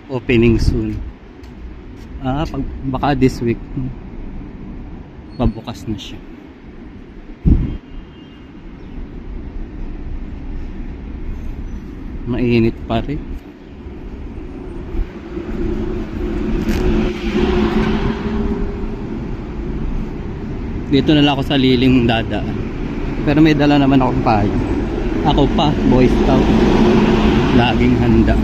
Opening soon. Baka this week pabukas na siya. Mainit pa rin. Dito na lang ako sa liling dadaan. Pero may dala naman akong payo. Ako pa, Boy Scout. Laging handa.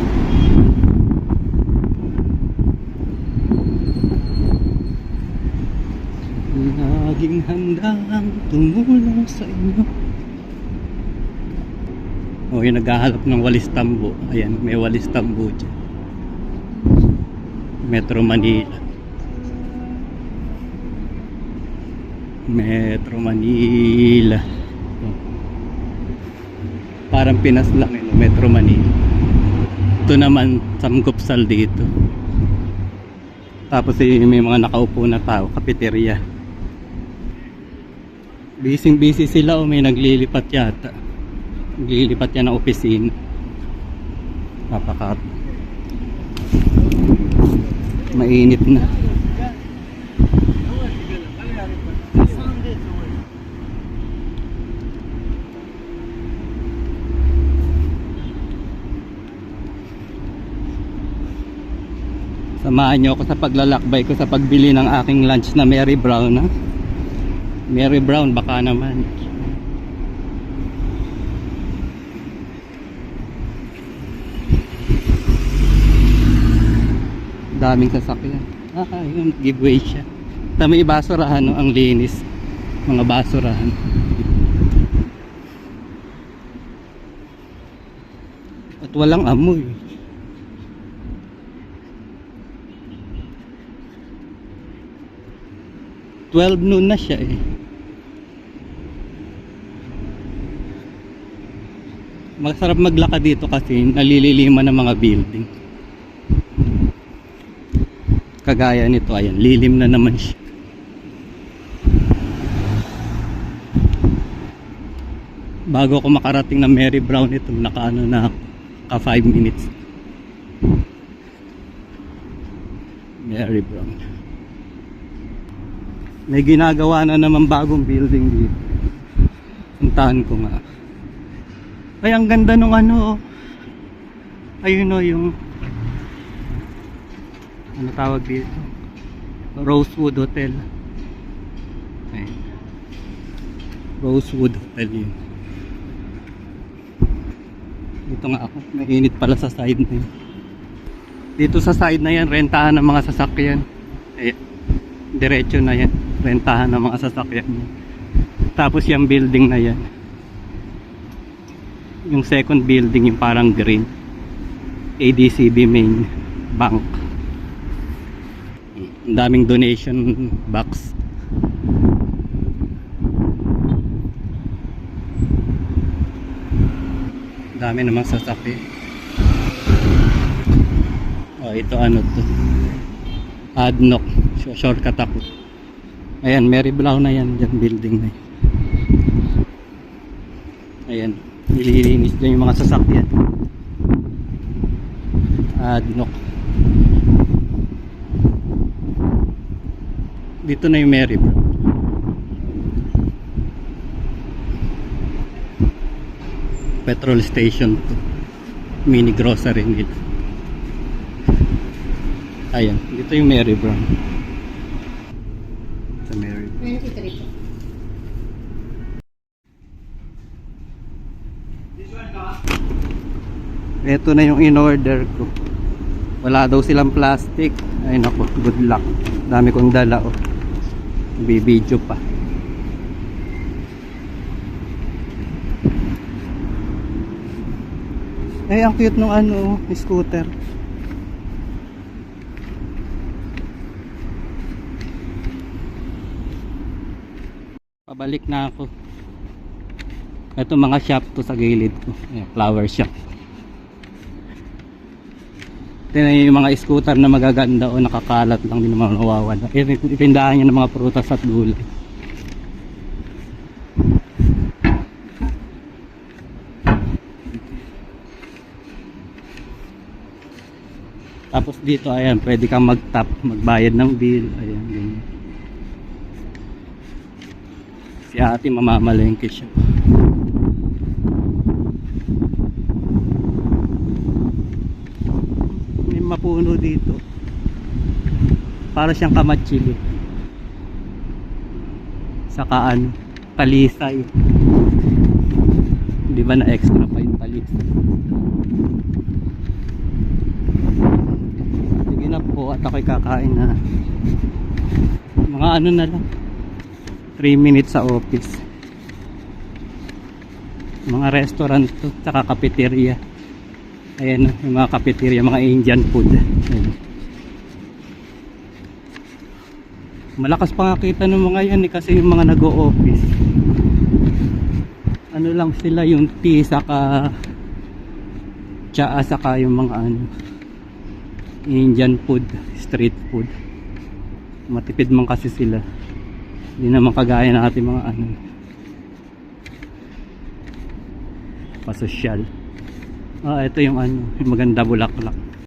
Laging handang tumulong sa inyo. O, yung naghahanap ng walis tambo. Ayan, may walis tambo dyan. Metro Manila. Metro Manila. Parang Pinas lang yun, Metro Manila. Ito naman, samgupsal dito. Tapos may mga nakaupo na tao, kafeteria. Busy sila o may naglilipat yata. Naglilipat yan ng opisina. Napakat. Mainit na. Samahan nyo ako sa paglalakbay ko sa pagbili ng aking lunch na Mary Brown, ha? Mary Brown, baka naman. Daming sasakyan. Yun, giveaway siya. May basurahan, no? Ang linis. Mga basurahan. At walang amoy. Noon na siya eh. Masarap maglakad dito kasi nalililiman ng mga building. Kagaya nito, ayan, lilim na naman siya. Bago ako makarating ng Mary Brown, ito nakaano na ka 5 minutes. Mary Brown. May ginagawa na naman bagong building dito. Puntahan ko nga. Ay, ang ganda nung ano, oh. Ayun, oh, yung ano tawag dito, Rosewood Hotel. Ayun. Rosewood Hotel yun. Dito nga ako, mainit pala sa side na yun. Dito sa side na yan, rentahan ng mga sasakyan. Ayan, diretso na yan, rentahan ng mga sasakyan. Tapos yung building na yan, yung second building, yung parang green, ADCB main bank. Ang daming donation box. Dami namang sasakyan. Oh, ito ano to, Adnoc, shortcut ako. Ayan, Mary Brown na yan, dyan building na yan. Ayan, nililinis dyan yung mga sasakyan. Adnoc. Dito na yung Mary Brown. Petrol station to, mini grocery nila. Ayan, dito yung Mary Brown. Sa Mary Brown. Ito na yung in-order ko. Wala daw silang plastic. Ay naku, good luck. Dami kong dala, oh. Bibidyo pa. Ay, ang cute nung ano, scooter. Pabalik na ako. Ito mga shop to sa gilid ko. Ayan, flower shop. Tingnan yung mga scooter na magaganda o nakakalat lang din naman nawawala. Itindahan nyo ng mga prutas at gulay. Tapos dito, ayan, pwede kang mag-tap, magbayad ng bill. Ayan, ganyan. Si ate mamamalengke siya. May mapuno dito. Para siyang kamatsili. Saka ano, talisay. Di ba na extra pa yung talisay? Sige na po at ako'y kakain na. Mga ano na lang, 3 minutes sa office. Mga restaurant to, saka cafeteria. Ayan, yung mga cafeteria, mga Indian food. Ayan. Malakas pa nga kita ng mga yan kasi yung mga nag-o-office, ano lang sila, yung tea saka tsaa, saka yung mga ano, Indian food, street food. Matipid man kasi sila, hindi naman kagaya ng ating mga ano, pasosyal. Ito yung ano, yung maganda bulaklak.